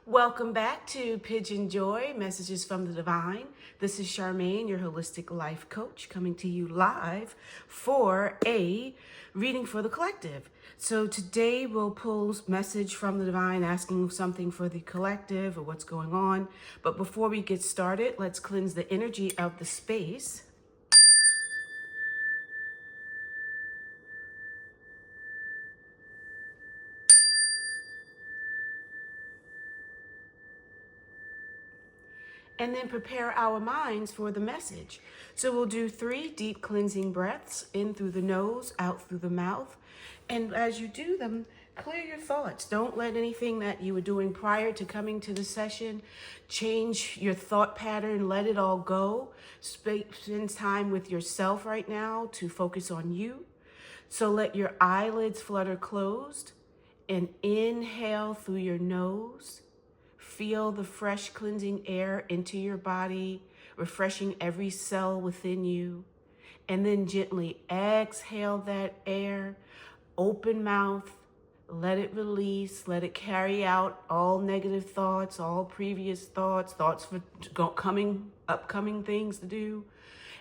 Welcome back to PYJynJoy, Messages from the Divine. This is Charmaine, your holistic life coach, coming to you live for a reading for the collective. So today we'll pull message from the divine asking something for the collective or what's going on. But before we get started, let's cleanse the energy of the space. And then prepare our minds for the message. So we'll do 3 deep cleansing breaths, in through the nose, out through the mouth. And as you do them, clear your thoughts. Don't let anything that you were doing prior to coming to the session change your thought pattern. Let it all go. Spend time with yourself right now to focus on you. So let your eyelids flutter closed and inhale through your nose. Feel the fresh cleansing air into your body, refreshing every cell within you. And then gently exhale that air, open mouth, let it release, let it carry out all negative thoughts, all previous thoughts for upcoming things to do.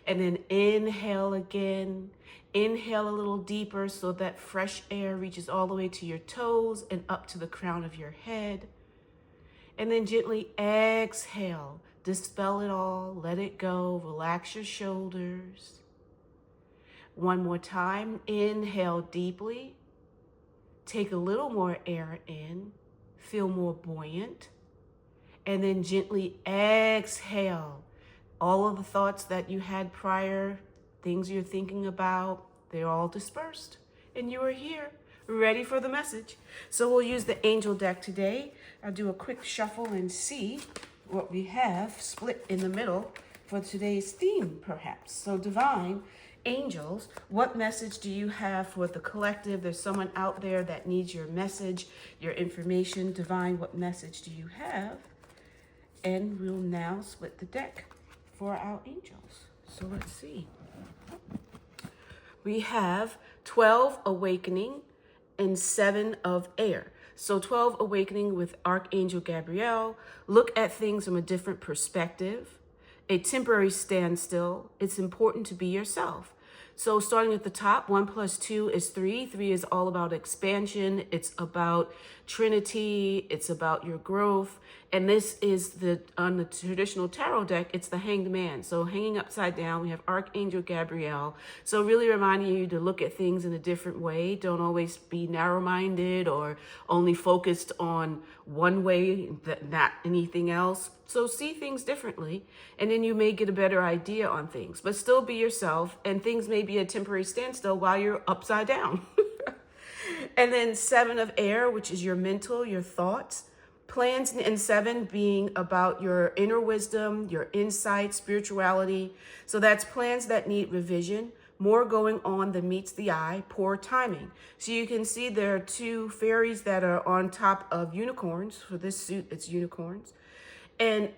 And then inhale again. Inhale a little deeper so that fresh air reaches all the way to your toes and up to the crown of your head. And then gently exhale, dispel it all, let it go, relax your shoulders. One more time, inhale deeply, take a little more air in, feel more buoyant, and then gently exhale. All of the thoughts that you had prior, things you're thinking about, they're all dispersed, and you are here, ready for the message. So we'll use the angel deck today. I'll do a quick shuffle and see what we have split in the middle for today's theme, perhaps. So divine, angels, what message do you have for the collective? There's someone out there that needs your message, your information. Divine, what message do you have? And we'll now split the deck for our angels. So let's see. We have 12 awakening and 7 of air. So 12 awakening with Archangel Gabriel. Look at things from a different perspective. A temporary standstill. It's important to be yourself. So starting at the top, 1 plus 2 is 3. 3 is all about expansion. It's about Trinity. It's about your growth. And this is on the traditional tarot deck, it's the Hanged Man. So hanging upside down, we have Archangel Gabriel. So really reminding you to look at things in a different way. Don't always be narrow-minded or only focused on one way, not anything else. So see things differently, and then you may get a better idea on things. But still be yourself, and things may be a temporary standstill while you're upside down. And then 7 of air, which is your mental, your thoughts. Plans in 7 being about your inner wisdom, your insight, spirituality. So that's plans that need revision. More going on than meets the eye, poor timing. So you can see there are 2 fairies that are on top of unicorns. For this suit, it's unicorns. And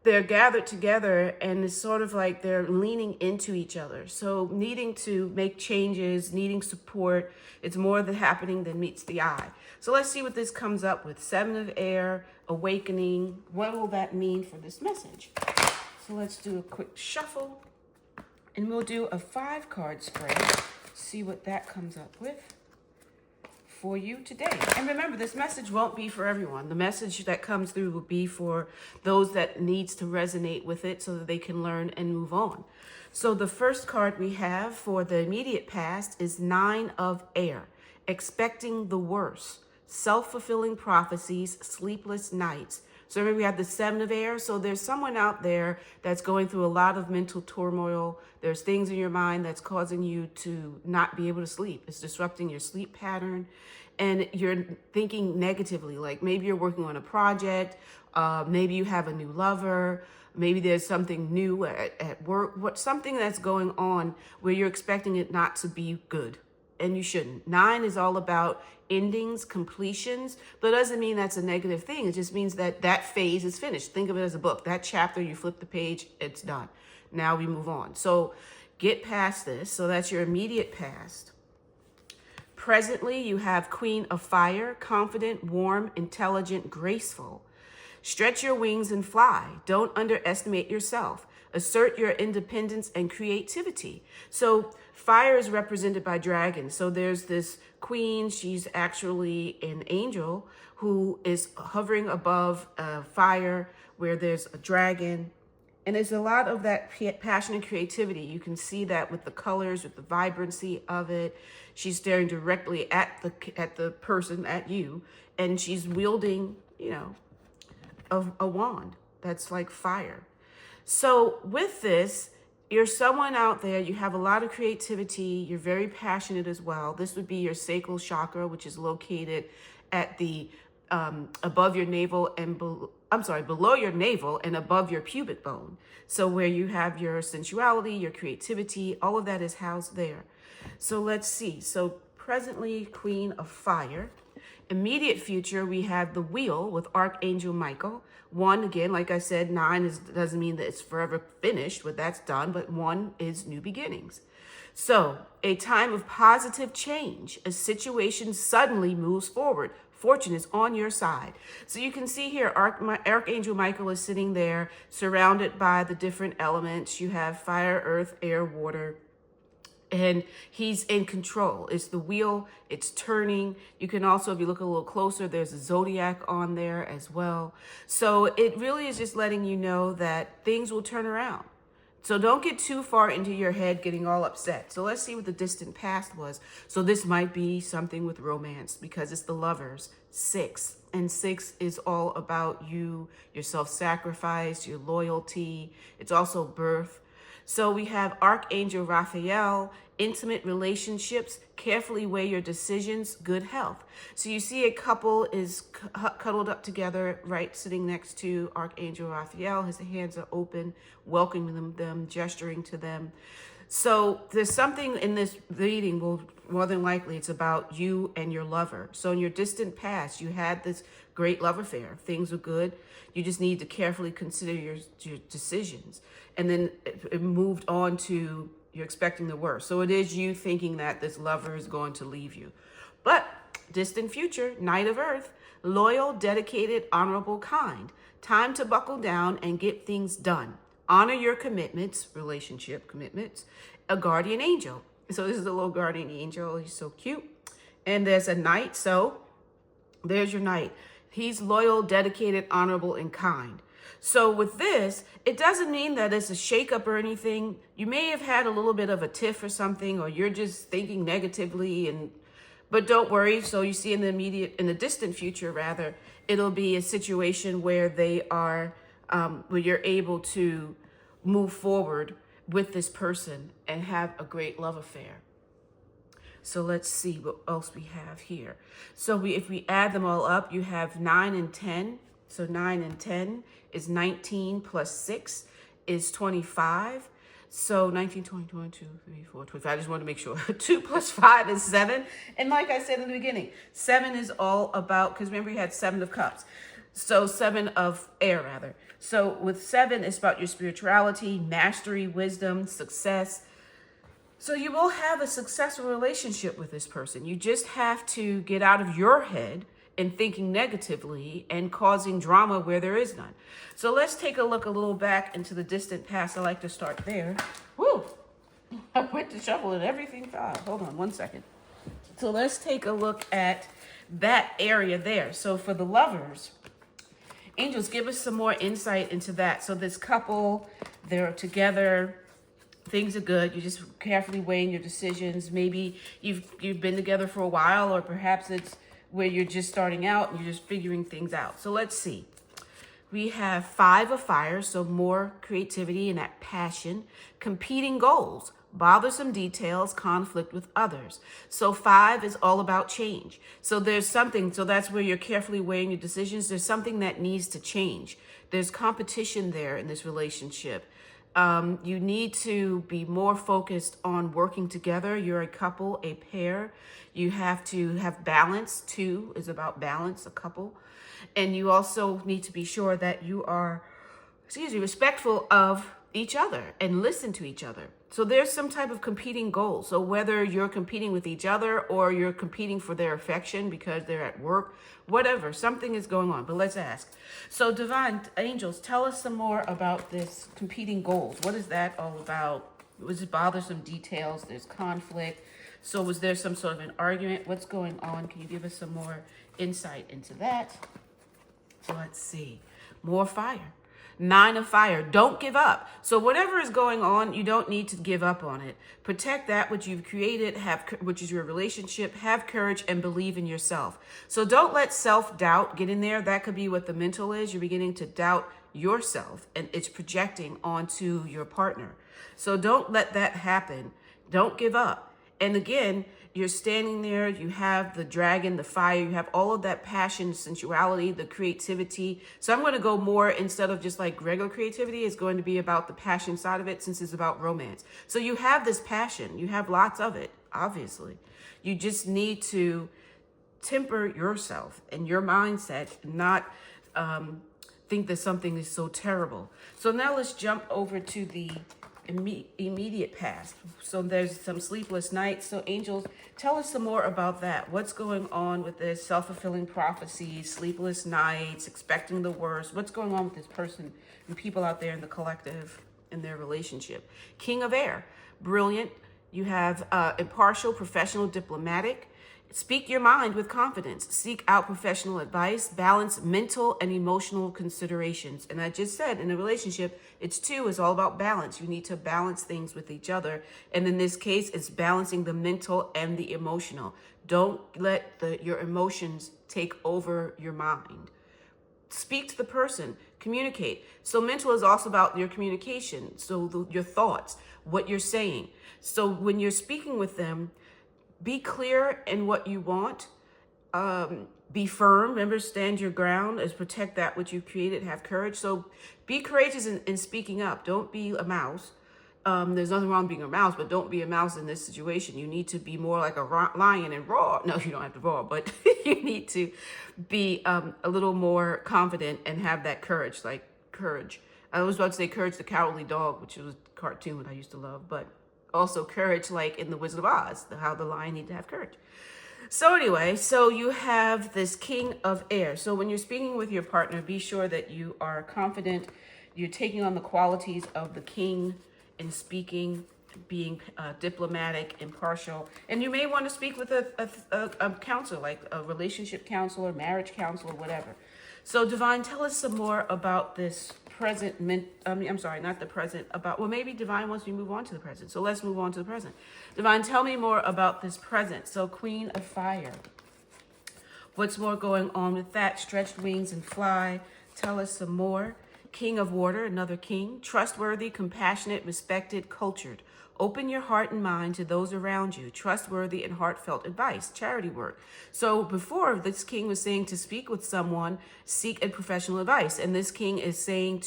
they're gathered together, and it's sort of like they're leaning into each other. So needing to make changes, needing support. It's more than happening than meets the eye. So let's see what this comes up with. 7 of air, awakening. What will that mean for this message? So let's do a quick shuffle, and we'll do a 5-card spread. See what that comes up with for you today. And remember, this message won't be for everyone. The message that comes through will be for those that needs to resonate with it so that they can learn and move on. So the first card we have for the immediate past is 9 of air, expecting the worst, self-fulfilling prophecies, sleepless nights. So remember, we have the 7 of air. So there's someone out there that's going through a lot of mental turmoil. There's things in your mind that's causing you to not be able to sleep. It's disrupting your sleep pattern. And you're thinking negatively, like maybe you're working on a project. Maybe you have a new lover. Maybe there's something new at work. Something that's going on where you're expecting it not to be good. And you shouldn't. 9 is all about endings, completions, but it doesn't mean that's a negative thing. It just means that that phase is finished. Think of it as a book. That chapter, you flip the page, it's done. Now we move on. So get past this. So that's your immediate past. Presently, you have Queen of Fire, confident, warm, intelligent, graceful. Stretch your wings and fly. Don't underestimate yourself. Assert your independence and creativity. So fire is represented by dragons. So there's this queen. She's actually an angel who is hovering above fire where there's a dragon. And there's a lot of that passion and creativity. You can see that with the colors, with the vibrancy of it. She's staring directly at the person, at you, and she's wielding, a wand that's like fire. So with this, you're someone out there, you have a lot of creativity, you're very passionate as well. This would be your sacral chakra, which is located at the above your navel and below your navel and above your pubic bone. So where you have your sensuality, your creativity, all of that is housed there. So let's see. So presently, Queen of Fire. Immediate future, we have the Wheel with Archangel Michael. 1, again, like I said, 9 doesn't mean that it's forever finished, but that's done, but 1 is new beginnings. So a time of positive change. A situation suddenly moves forward. Fortune is on your side. So you can see here, Archangel Michael is sitting there surrounded by the different elements. You have fire, earth, air, water, and he's in control. It's the wheel, it's turning. You can also, if you look a little closer, there's a zodiac on there as well. So it really is just letting you know that things will turn around. So don't get too far into your head getting all upset. So let's see what the distant past was. So this might be something with romance because it's the Lovers, 6. And 6 is all about you, your self-sacrifice, your loyalty. It's also birth. So we have Archangel Raphael, intimate relationships, carefully weigh your decisions, good health. So you see a couple is cuddled up together, right, sitting next to Archangel Raphael. His hands are open, welcoming them, gesturing to them. So there's something in this reading, well, more than likely it's about you and your lover. So in your distant past, you had this great love affair. Things were good. You just need to carefully consider your decisions. And then it moved on to you're expecting the worst. So it is you thinking that this lover is going to leave you. But distant future, Knight of Earth, loyal, dedicated, honorable, kind. Time to buckle down and get things done. Honor your commitments, relationship commitments. A guardian angel. So this is a little guardian angel. He's so cute. And there's a knight. So there's your knight. He's loyal, dedicated, honorable, and kind. So with this, it doesn't mean that it's a shakeup or anything. You may have had a little bit of a tiff or something, or you're just thinking negatively, but don't worry. So you see in the distant future, rather, it'll be a situation where they are, where you're able to move forward with this person and have a great love affair. So let's see what else we have here. So if we add them all up, you have 9 and 10. So 9 and 10 is 19 plus 6 is 25. So 19, 20, 22, 23, 24, 25. I just wanted to make sure. 2 plus 5 is 7. And like I said in the beginning, 7 is all about, because remember you had 7 of cups. So 7 of air, rather. So with 7, it's about your spirituality, mastery, wisdom, success. So you will have a successful relationship with this person. You just have to get out of your head and thinking negatively and causing drama where there is none. So let's take a look a little back into the distant past. I like to start there. Woo! I went to shuffle and everything fell. Hold on 1 second. So let's take a look at that area there. So for the Lovers, angels, give us some more insight into that. So this couple, they're together. Things are good. You're just carefully weighing your decisions. Maybe you've been together for a while, or perhaps it's where you're just starting out and you're just figuring things out. So let's see. We have 5 of fire, so more creativity and that passion. Competing goals, bothersome details, conflict with others. So 5 is all about change. So there's something, so that's where you're carefully weighing your decisions. There's something that needs to change. There's competition there in this relationship. You need to be more focused on working together. You're a couple, a pair. You have to have balance. 2 is about balance, a couple. And you also need to be sure that you are, respectful of each other and listen to each other. So there's some type of competing goal. So whether you're competing with each other or you're competing for their affection because they're at work, whatever, something is going on. But let's ask. So divine angels, tell us some more about this competing goals. What is that all about? Was it bothersome details? There's conflict. So was there some sort of an argument? What's going on? Can you give us some more insight into that? So let's see. More fire. 9 of fire. Don't give up. So whatever is going on, you don't need to give up on it. Protect that which you've created, which is your relationship. Have courage and believe in yourself. So don't let self-doubt get in there. That could be what the mental is. You're beginning to doubt yourself and it's projecting onto your partner. So don't let that happen. Don't give up. And again, you're standing there, you have the dragon, the fire, you have all of that passion, sensuality, the creativity. So I'm going to go more, instead of just like regular creativity, it's going to be about the passion side of it, since it's about romance. So you have this passion, you have lots of it, obviously. You just need to temper yourself and your mindset, not think that something is so terrible. So now let's jump over to the immediate past. So there's some sleepless nights. So angels, tell us some more about that. What's going on with this? Self-fulfilling prophecies, sleepless nights, expecting the worst. What's going on with this person and people out there in the collective, in their relationship? King of air, brilliant. You have impartial, professional, diplomatic. Speak your mind with confidence. Seek out professional advice. Balance mental and emotional considerations. And I just said, in a relationship, it's all about balance. You need to balance things with each other. And in this case, it's balancing the mental and the emotional. Don't let your emotions take over your mind. Speak to the person. Communicate. So mental is also about your communication. So your thoughts, what you're saying. So when you're speaking with them, be clear in what you want. Be firm. Remember, stand your ground, as protect that which you've created. Have courage. So be courageous in speaking up. Don't be a mouse. There's nothing wrong with being a mouse, but don't be a mouse in this situation. You need to be more like a lion and roar. No, you don't have to roar, but you need to be a little more confident and have that courage, like courage. I was about to say Courage the Cowardly Dog, which was a cartoon I used to love, but also courage like in The Wizard of Oz, how the lion needs to have courage. So anyway, so you have this king of air. So when you're speaking with your partner, be sure that you are confident. You're taking on the qualities of the king in speaking, being diplomatic, impartial. And you may want to speak with a counselor, like a relationship counselor, marriage counselor, whatever. So Divine, tell us some more about this present, I'm sorry, not the present, well, maybe Divine wants me to move on to the present. So let's move on to the present. Divine, tell me more about this present. So Queen of Fire. What's more going on with that? Stretched wings and fly. Tell us some more. King of Water, another king. Trustworthy, compassionate, respected, cultured. Open your heart and mind to those around you. Trustworthy and heartfelt advice. Charity work. So before, this king was saying to speak with someone, seek a professional advice. And this king is saying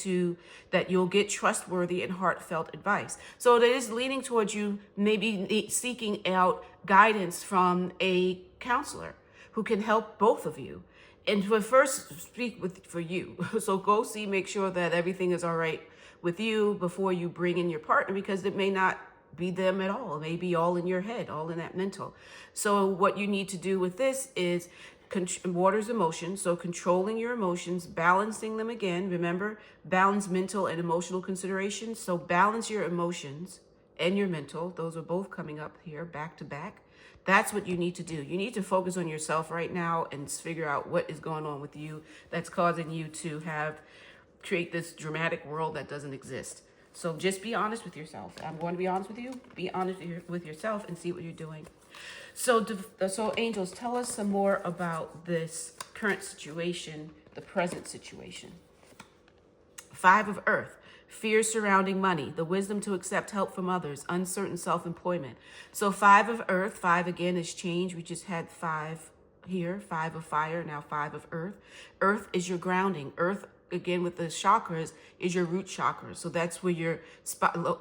that you'll get trustworthy and heartfelt advice. So it is leading towards you maybe seeking out guidance from a counselor who can help both of you. And to first speak for you. So go make sure that everything is all right with you before you bring in your partner, because it may not be them at all. It may be all in your head, all in that mental. So what you need to do with this is water's emotions. So controlling your emotions, balancing them again. Remember, balance mental and emotional considerations. So balance your emotions and your mental. Those are both coming up here back to back. That's what you need to do. You need to focus on yourself right now and figure out what is going on with you that's causing you to create this dramatic world that doesn't exist. So just be honest with yourself. I'm going to be honest with you. Be honest with yourself and see what you're doing. So angels, tell us some more about this current situation, the present situation. 5 of Earth. Fear surrounding money, the wisdom to accept help from others, uncertain self-employment. So 5 of Earth, 5 again is change. We just had 5 here, 5 of fire, now 5 of Earth. Earth is your grounding. Earth, again with the chakras, is your root chakra. So that's where your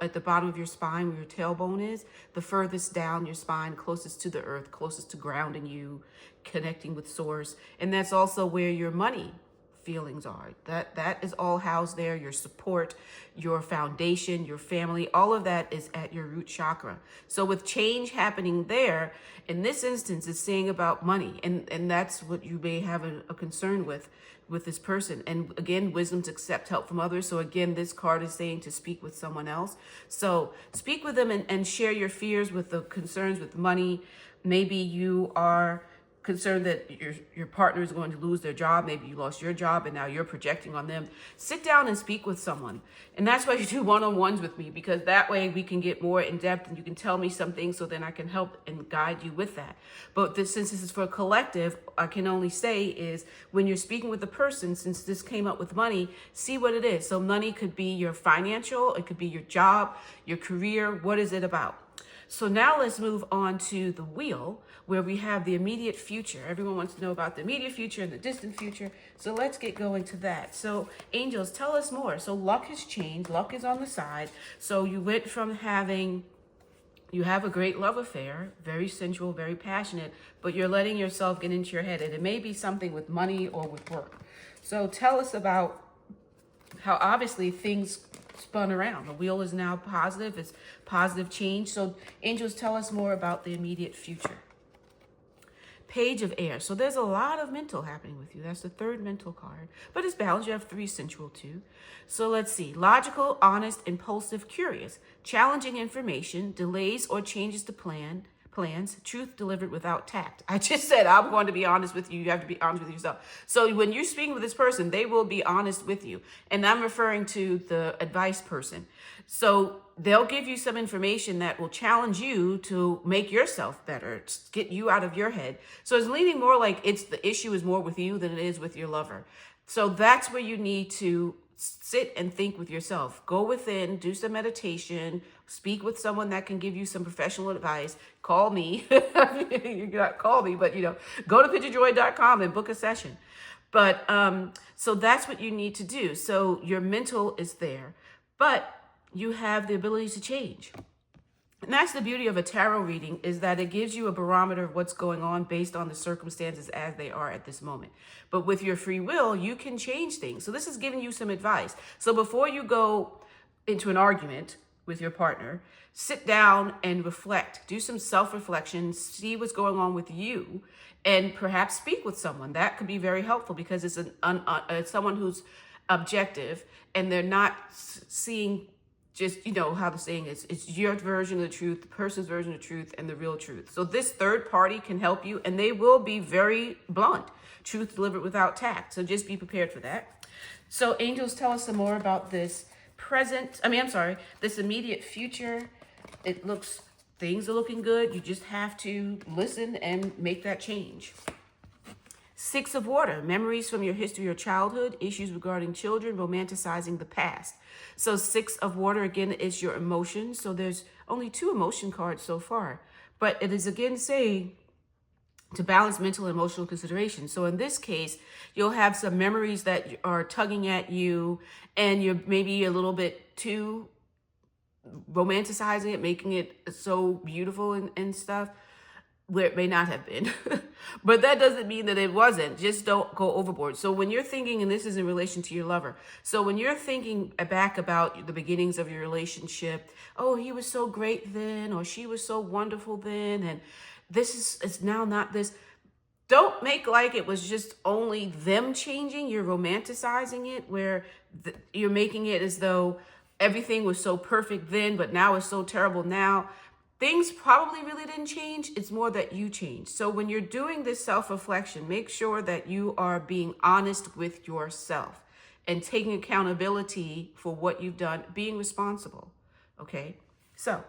at the bottom of your spine, where your tailbone is, the furthest down your spine, closest to the earth, closest to grounding you, connecting with source. And that's also where your money feelings are. That is all housed there. Your support, your foundation, your family, all of that is at your root chakra. So with change happening there, in this instance, it's saying about money, and that's what you may have a concern with this person. And again, wisdom to accept help from others. So again, this card is saying to speak with someone else. So speak with them and share your fears with the concerns with money. Maybe you are concerned that your partner is going to lose their job. Maybe you lost your job and now you're projecting on them. Sit down and speak with someone. And that's why you do one-on-ones with me, because that way we can get more in depth and you can tell me some things so then I can help and guide you with that. But since this is for a collective, I can only say is when you're speaking with the person, since this came up with money, see what it is. So money could be your financial, it could be your job, your career. What is it about? So now let's move on to the wheel, where we have the immediate future. Everyone wants to know about the immediate future and the distant future. So let's get going to that. So angels, tell us more. So luck has changed. Luck is on the side. So you went from you have a great love affair, very sensual, very passionate, but you're letting yourself get into your head. And it may be something with money or with work. So tell us about how obviously things spun around. The wheel is now positive. It's positive change. So angels, tell us more about the immediate future. Page of Air. So there's a lot of mental happening with you. That's the third mental card. But it's balanced. You have 3 sensual too. So let's see. Logical, honest, impulsive, curious. Challenging information, delays or changes to plans, truth delivered without tact. I just said I'm going to be honest with you. You have to be honest with yourself. So when you're speaking with this person, they will be honest with you. And I'm referring to the advice person. So they'll give you some information that will challenge you to make yourself better, get you out of your head. So it's leaning more like the issue is more with you than it is with your lover. So that's where you need to sit and think with yourself. Go within, do some meditation, speak with someone that can give you some professional advice. Call me. You got call me, but go to PYJynJoy.com and book a session. But so that's what you need to do. So your mental is there, but you have the ability to change. And that's the beauty of a tarot reading, is that it gives you a barometer of what's going on based on the circumstances as they are at this moment. But with your free will, you can change things. So this is giving you some advice. So before you go into an argument with your partner, sit down and reflect. Do some self-reflection, see what's going on with you, and perhaps speak with someone. That could be very helpful, because it's it's someone who's objective and they're not seeing just, how the saying is, it's your version of the truth, the person's version of the truth, and the real truth. So this third party can help you, and they will be very blunt. Truth delivered without tact. So just be prepared for that. So angels, tell us some more about this this immediate future. Things are looking good. You just have to listen and make that change. 6 of Water, memories from your history or childhood, issues regarding children, romanticizing the past. So 6 of Water, again, is your emotions. So there's only 2 emotion cards so far. But it is again saying to balance mental and emotional considerations. So in this case, you'll have some memories that are tugging at you, and you're maybe a little bit too romanticizing it, making it so beautiful and stuff, where it may not have been. But that doesn't mean that it wasn't. Just don't go overboard. So when you're thinking, and this is in relation to your lover, so when you're thinking back about the beginnings of your relationship, oh, he was so great then, or she was so wonderful then, and it's now not this. Don't make like it was just only them changing. You're romanticizing it, where you're making it as though everything was so perfect then, but now it's so terrible now. Things probably really didn't change. It's more that you changed. So when you're doing this self-reflection, make sure that you are being honest with yourself and taking accountability for what you've done, being responsible. Okay? So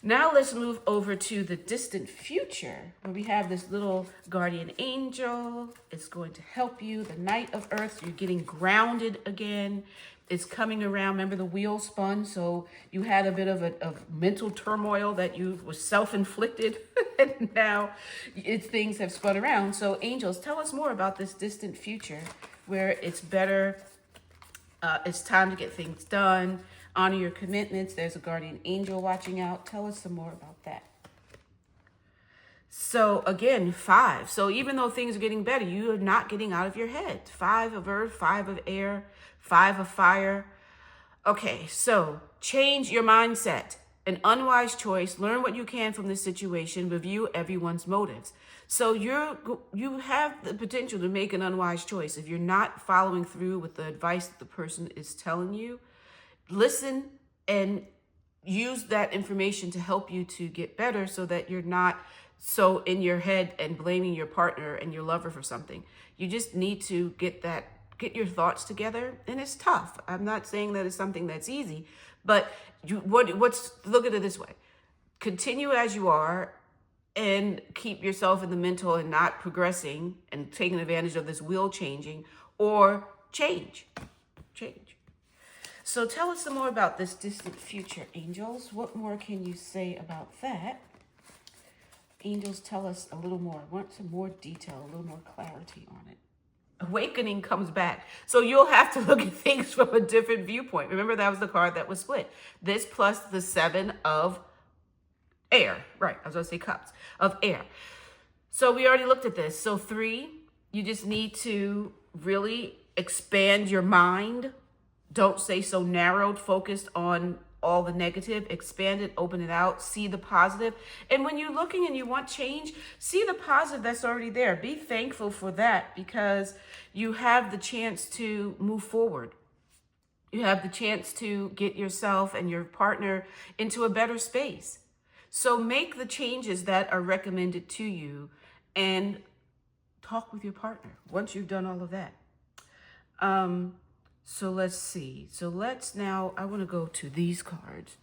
now let's move over to the distant future, where we have this little guardian angel. It's going to help you. The Knight of Earth, so you're getting grounded again. It's coming around. Remember, the wheel spun, so you had a bit of mental turmoil that was self-inflicted, and now things have spun around. So angels, tell us more about this distant future, where it's better, it's time to get things done, honor your commitments. There's a guardian angel watching out. Tell us some more about that. So again, 5. So even though things are getting better, you are not getting out of your head. 5 of earth, 5 of air, 5 of fire. Okay, so change your mindset. An unwise choice. Learn what you can from this situation. Review everyone's motives. So you have the potential to make an unwise choice. If you're not following through with the advice that the person is telling you, listen and use that information to help you to get better so that you're not so in your head and blaming your partner and your lover for something. You just need to get your thoughts together, and it's tough. I'm not saying that it's something that's easy, but look at it this way. Continue as you are and keep yourself in the mental and not progressing and taking advantage of this wheel changing, or change. So tell us some more about this distant future, angels. What more can you say about that? Angels, tell us a little more. I want some more detail, a little more clarity on it. Awakening comes back. So you'll have to look at things from a different viewpoint. Remember, that was the card that was split. This plus the 7 of air. Right, I was going to say cups. Of air. So we already looked at this. So 3, you just need to really expand your mind. Don't stay so narrowed, focused on all the negative. Expand it, open it out, see the positive. And when you're looking and you want change, see the positive that's already there. Be thankful for that, because you have the chance to move forward. You have the chance to get yourself and your partner into a better space. So make the changes that are recommended to you and talk with your partner once you've done all of that. So let's see. So I want to go to these cards.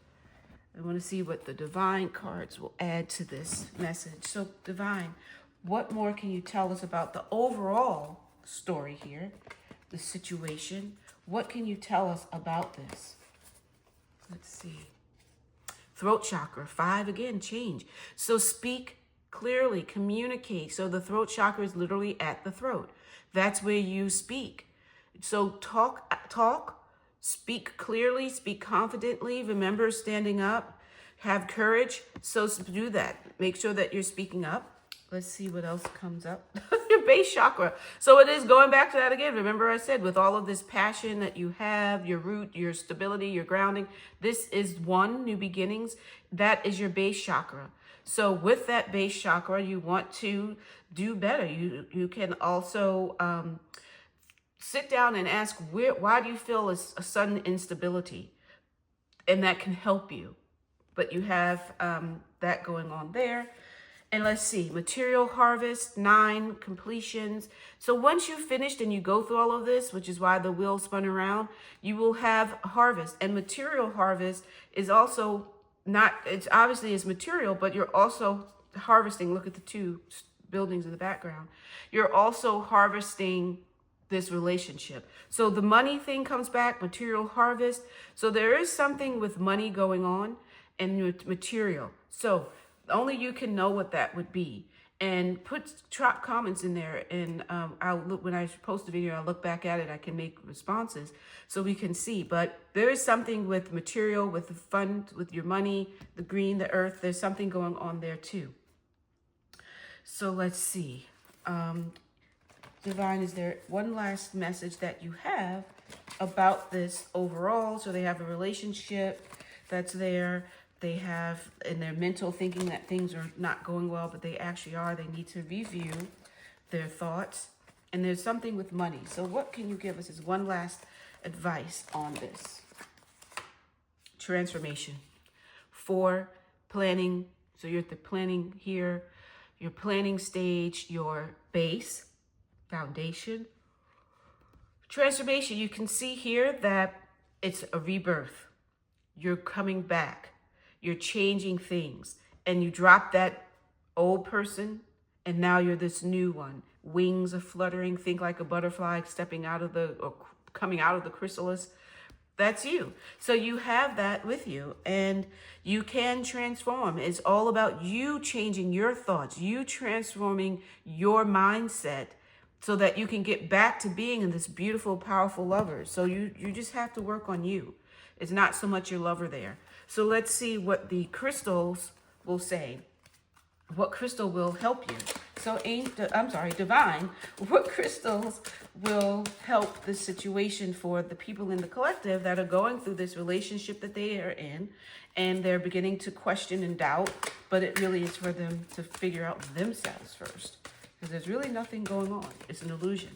I want to see what the divine cards will add to this message. So divine, what more can you tell us about the overall story here, the situation? What can you tell us about this? Let's see. Throat chakra, 5 again, change. So speak clearly, communicate. So the throat chakra is literally at the throat. That's where you speak. So talk, speak clearly, speak confidently. Remember, standing up, have courage. So do that. Make sure that you're speaking up. Let's see what else comes up. Your base chakra. So it is going back to that again. Remember, I said with all of this passion that you have, your root, your stability, your grounding, this is new beginnings. That is your base chakra. So with that base chakra, you want to do better. You can also sit down and ask, why do you feel a sudden instability? And that can help you. But you have that going on there. And let's see, material harvest, 9, completions. So once you've finished and you go through all of this, which is why the wheel spun around, you will have harvest. And material harvest is also it's obviously is material, but you're also harvesting. Look at the 2 buildings in the background. You're also harvesting this relationship. So the money thing comes back, material harvest. So there is something with money going on and material. So only you can know what that would be. And drop comments in there, and I'll look when I post the video. I'll look back at it. I can make responses so we can see. But there is something with material, with the fund, with your money, the green, the earth. There's something going on there too. So let's see. Divine, is there one last message that you have about this overall? So they have a relationship that's there. They have in their mental thinking that things are not going well, but they actually are. They need to review their thoughts. And there's something with money. So what can you give us as one last advice on this? Transformation. 4, planning. So you're at the planning here, your planning stage, your base, foundation. Transformation, you can see here that it's a rebirth. You're coming back. You're changing things, and you drop that old person, and now you're this new one. Wings are fluttering. Think like a butterfly stepping out of or coming out of the chrysalis. That's you. So you have that with you, and you can transform. It's all about you changing your thoughts, you transforming your mindset so that you can get back to being in this beautiful, powerful lover. So you just have to work on you. It's not so much your lover there. So let's see what the crystals will say. what crystal will help you. So, divine, what crystals will help the situation for the people in the collective that are going through this relationship that they are in, and they're beginning to question and doubt, but it really is for them to figure out themselves first, because there's really nothing going on. It's an illusion.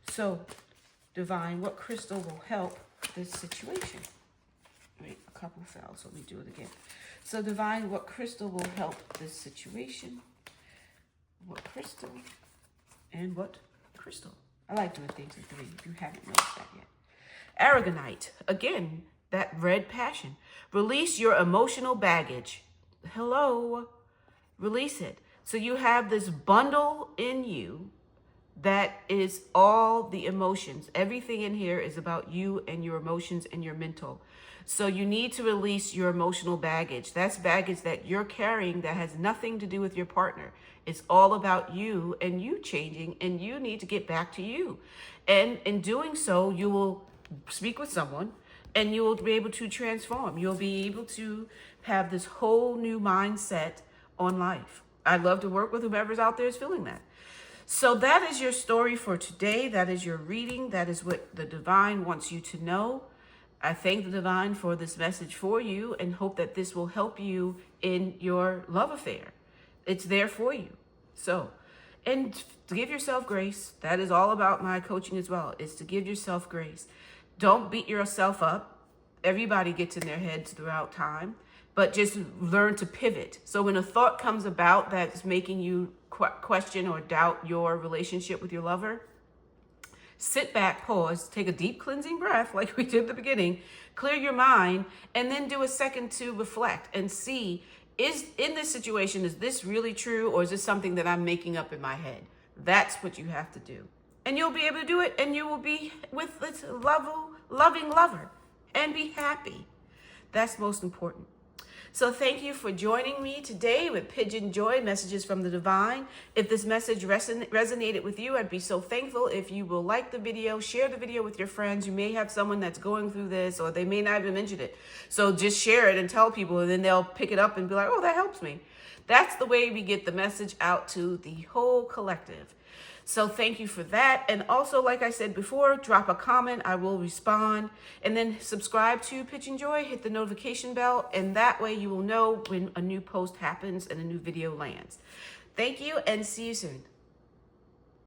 So, divine, what crystal will help this situation? Wait, a couple fell, so let me do it again. So, divine, what crystal will help this situation? What crystal? And what crystal? I like doing things in three, if you haven't noticed that yet. Aragonite, again, that red passion. Release your emotional baggage. Hello. Release it. So you have this bundle in you that is all the emotions. Everything in here is about you and your emotions and your mental. So you need to release your emotional baggage. That's baggage that you're carrying that has nothing to do with your partner. It's all about you and you changing, and you need to get back to you. And in doing so, you will speak with someone and you will be able to transform. You'll be able to have this whole new mindset on life. I'd love to work with whoever's out there is feeling that. So that is your story for today. That is your reading. That is what the divine wants you to know. I thank the divine for this message for you and hope that this will help you in your love affair. It's there for you. So, and to give yourself grace. That is all about my coaching as well, is to give yourself grace. Don't beat yourself up. Everybody gets in their heads throughout time, but just learn to pivot. So when a thought comes about that's making you question or doubt your relationship with your lover, sit back, pause, take a deep cleansing breath like we did at the beginning, clear your mind, and then do a second to reflect and see, is in this situation, is this really true, or is this something that I'm making up in my head? That's what you have to do. And you'll be able to do it, and you will be with this loving lover and be happy. That's most important. So thank you for joining me today with PYJynJoy, Messages from the Divine. If this message resonated with you, I'd be so thankful if you will like the video, share the video with your friends. You may have someone that's going through this, or they may not even mention it. So just share it and tell people, and then they'll pick it up and be like, oh, that helps me. That's the way we get the message out to the whole collective. So thank you for that. And also, like I said before, drop a comment. I will respond. And then subscribe to PYJynJoy, hit the notification bell, and that way you will know when a new post happens and a new video lands. Thank you, and see you soon.